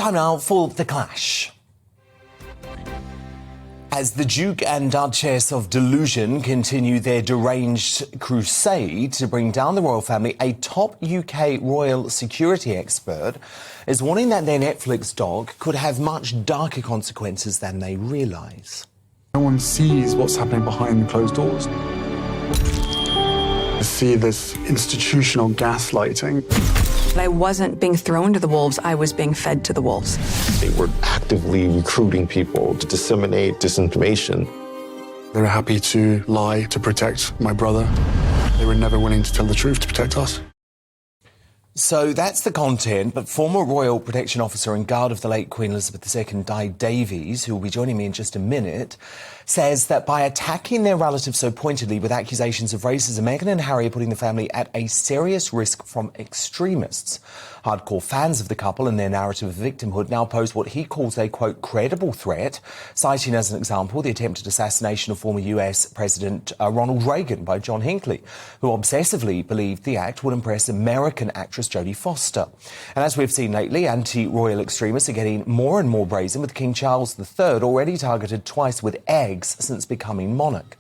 Time now for The Clash. As the Duke and Duchess of Delusion continue their deranged crusade to bring down the royal family, a top UK royal security expert is warning that their Netflix doc could have much darker consequences than they realise. No one sees what's happening behind the closed doors. I see this institutional gaslighting. I wasn't being thrown to the wolves, I was being fed to the wolves. They were actively recruiting people to disseminate disinformation. They were happy to lie to protect my brother. They were never willing to tell the truth to protect us. So that's the content, but former Royal Protection Officer and guard of the late Queen Elizabeth II, Di Davies, who will be joining me in just a minute, says that by attacking their relative so pointedly with accusations of racism, Meghan and Harry are putting the family at a serious risk from extremists. Hardcore fans of the couple and their narrative of victimhood now pose what he calls a, quote, credible threat, citing as an example the attempted assassination of former US President Ronald Reagan by John Hinckley, who obsessively believed the act would impress American actress Jodie Foster. And as we've seen lately, anti-royal extremists are getting more and more brazen, with King Charles III already targeted twice with eggs since becoming monarch.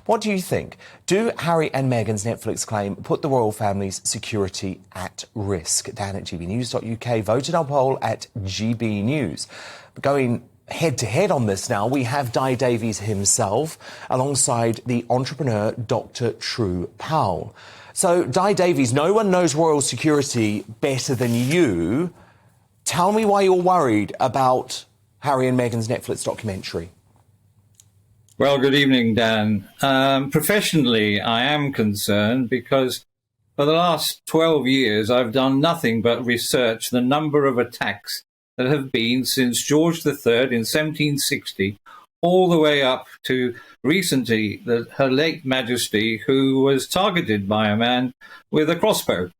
What do you think? Do Harry and Meghan's Netflix claim put the royal family's security at risk? Dan at GBNews.uk voted our poll at GB News. Going head-to-head on this now, we have Di Davies himself alongside the entrepreneur Dr. True Powell. So, Di Davies, no one knows royal security better than you. Tell me why you're worried about Harry and Meghan's Netflix documentary. Well, good evening, Dan. Professionally, I am concerned because for the last 12 years, I've done nothing but research the number of attacks that have been since George III in 1760, all the way up to recently Her late Majesty, who was targeted by a man with a crossbow.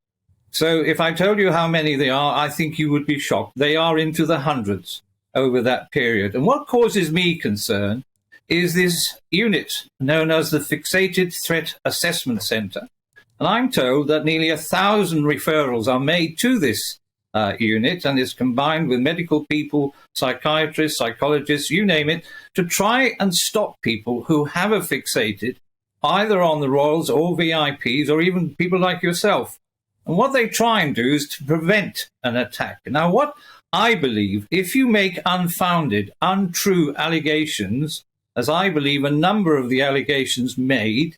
So if I told you how many they are, I think you would be shocked. They are into the hundreds over that period. And what causes me concern is this unit known as the Fixated Threat Assessment Centre. And I'm told that nearly 1,000 referrals are made to this unit, and is combined with medical people, psychiatrists, psychologists, you name it, to try and stop people who have a fixated, either on the royals or VIPs or even people like yourself. And what they try and do is to prevent an attack. Now, what I believe, if you make unfounded, untrue allegations, as I believe a number of the allegations made,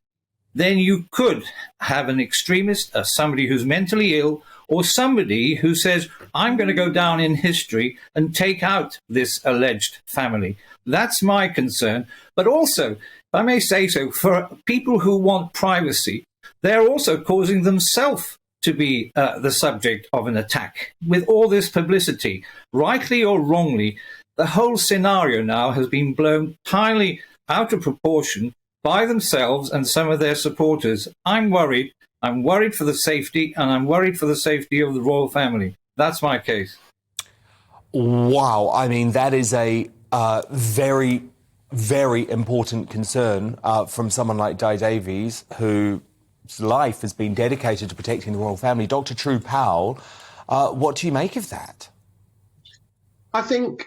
then you could have an extremist, somebody who's mentally ill, or somebody who says, I'm going to go down in history and take out this alleged family. That's my concern. But also, if I may say so, for people who want privacy, they're also causing themselves to be the subject of an attack. With all this publicity, rightly or wrongly, the whole scenario now has been blown entirely out of proportion by themselves and some of their supporters. I'm worried. I'm worried for the safety, and I'm worried for the safety of the royal family. That's my case. Wow. I mean, that is a very, very important concern from someone like Di Davies, whose life has been dedicated to protecting the royal family. Dr. True Powell, what do you make of that? I think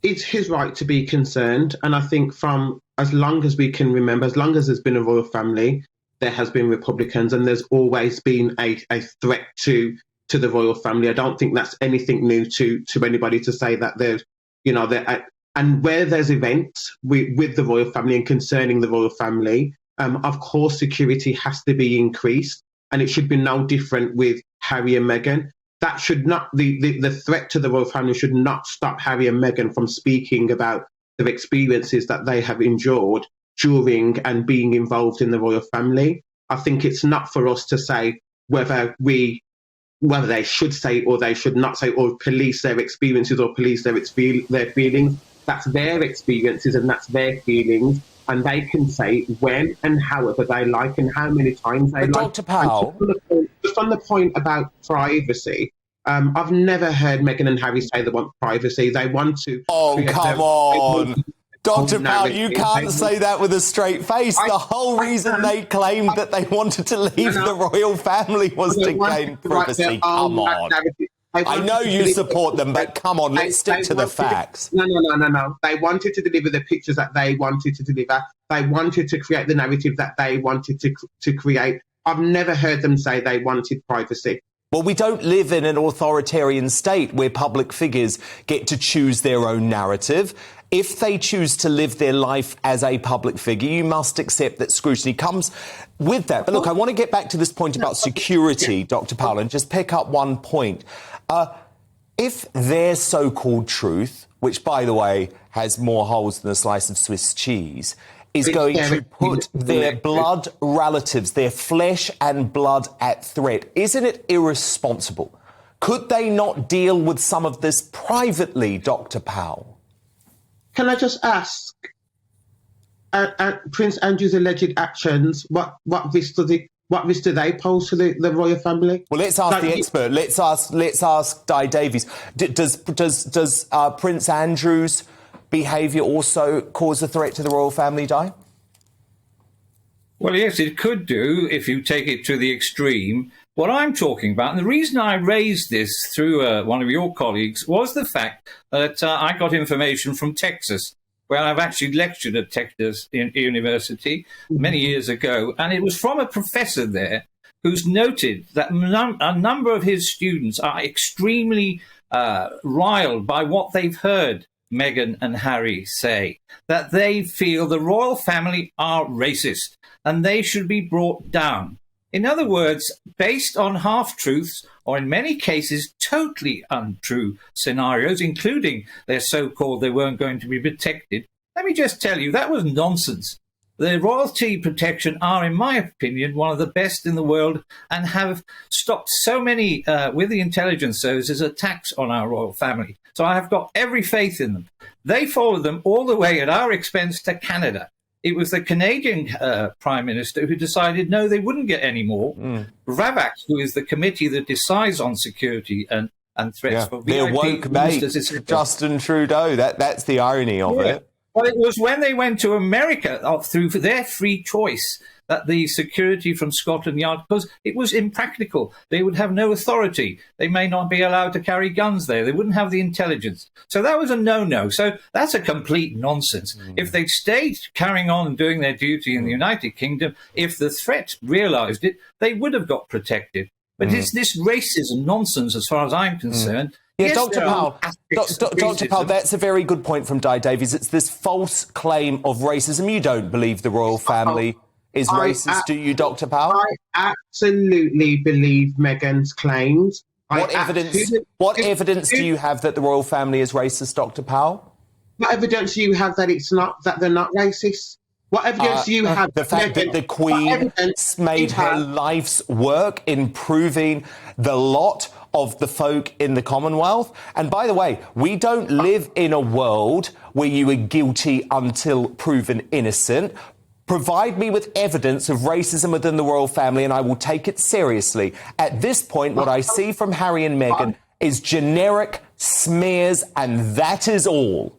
it's his right to be concerned. And I think from as long as we can remember, as long as there's been a royal family, there has been Republicans, and there's always been a threat to the royal family. I don't think that's anything new to anybody to say that there's, and where there's events with the royal family and concerning the royal family, of course, security has to be increased, and it should be no different with Harry and Meghan. That should not, the threat to the royal family should not stop Harry and Meghan from speaking about the experiences that they have endured during and being involved in the royal family. I think it's not for us to say whether they should say or they should not say, or police their experiences or police their feelings. That's their experiences and that's their feelings, and they can say when and however they like and how many times they like. Dr. Powell, just on the point about privacy, I've never heard Meghan and Harry say they want privacy. They want to. Oh, come on. Dr. Powell, you can't say that with a straight face. The whole reason they claimed that they wanted to leave the royal family was to gain privacy. Come on. I know you support them, but come on, let's stick to the facts. No. They wanted to deliver the pictures that they wanted to deliver. They wanted to create the narrative that they wanted to create. I've never heard them say they wanted privacy. Well, we don't live in an authoritarian state where public figures get to choose their own narrative. If they choose to live their life as a public figure, you must accept that scrutiny comes with that. But look, I want to get back to this point about security, Dr. Powell, and just pick up one point. If their so-called truth, which, by the way, has more holes than a slice of Swiss cheese, is going to put their blood relatives, their flesh and blood at threat, isn't it irresponsible? Could they not deal with some of this privately, Dr. Powell? Can I just ask, Prince Andrew's alleged actions, what risk do they pose to the royal family? Well, let's ask the expert. Let's ask Di Davies. Does Prince Andrew's behaviour also cause a threat to the royal family, Di? Well, yes, it could do if you take it to the extreme. What I'm talking about, and the reason I raised this through one of your colleagues, was the fact that I got information from Texas, where I've actually lectured at Texas University many years ago, and it was from a professor there who's noted that a number of his students are extremely riled by what they've heard Meghan and Harry say, that they feel the royal family are racist and they should be brought down. In other words, based on half-truths, or in many cases, totally untrue scenarios, including their so-called they weren't going to be protected. Let me just tell you, that was nonsense. The royalty protection are, in my opinion, one of the best in the world and have stopped so many, with the intelligence services, attacks on our royal family. So I have got every faith in them. They followed them all the way at our expense to Canada. It was the Canadian Prime Minister who decided, no, they wouldn't get any more. RAVAC, who is the committee that decides on security and threats for VIP their woke mate, Justin Trudeau. That's the irony of it. Well, it was when they went to America through their free choice that the security from Scotland Yard, because it was impractical. They would have no authority. They may not be allowed to carry guns there. They wouldn't have the intelligence. So that was a no-no. So that's a complete nonsense. If they'd stayed carrying on doing their duty in the United Kingdom, if the threat realised it, they would have got protected. But it's this racism nonsense as far as I'm concerned. Yeah, yes, Dr. Powell, Dr. Powell, that's a very good point from Di Davies. It's this false claim of racism. You don't believe the royal family is racist, do you, Dr. Powell? I absolutely believe Meghan's claims. What evidence do you have that the royal family is racist, Dr. Powell? What evidence do you have that they're not racist? What evidence do you have? The fact that the Queen made her life's work improving the lot of the folk in the Commonwealth. And by the way, we don't live in a world where you are guilty until proven innocent. Provide me with evidence of racism within the royal family and I will take it seriously. At this point, what I see from Harry and Meghan is generic smears, and that is all.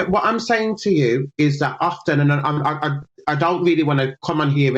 What I'm saying to you is that often, and I don't really want to come on here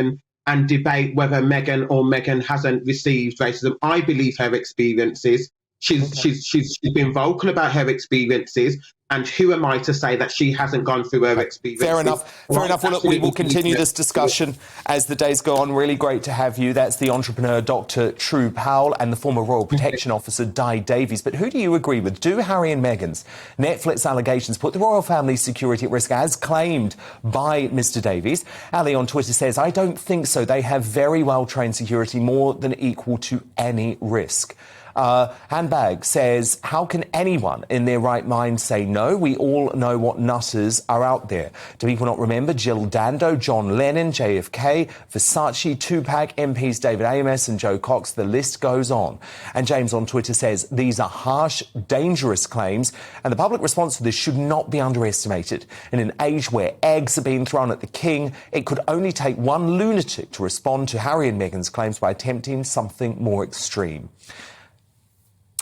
and debate whether Meghan hasn't received racism. I believe her experiences. She's been vocal about her experiences, and who am I to say that she hasn't gone through her experiences? Fair enough. Well, look, we will continue this discussion as the days go on. Really great to have you. That's the entrepreneur, Dr. True Powell, and the former Royal Protection Officer, Di Davies. But who do you agree with? Do Harry and Meghan's Netflix allegations put the royal family's security at risk, as claimed by Mr. Davies? Ali on Twitter says, I don't think so. They have very well-trained security, more than equal to any risk. Handbag says, how can anyone in their right mind say no? We all know what nutters are out there. Do people not remember Jill Dando, John Lennon, JFK, Versace, Tupac, MPs David Amos and Joe Cox? The list goes on. And James on Twitter says, these are harsh, dangerous claims, and the public response to this should not be underestimated. In an age where eggs are being thrown at the king, it could only take one lunatic to respond to Harry and Meghan's claims by attempting something more extreme.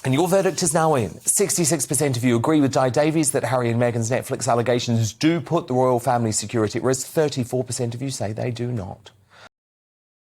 And your verdict is now in. 66% of you agree with Di Davies that Harry and Meghan's Netflix allegations do put the royal family's security at risk. 34% of you say they do not.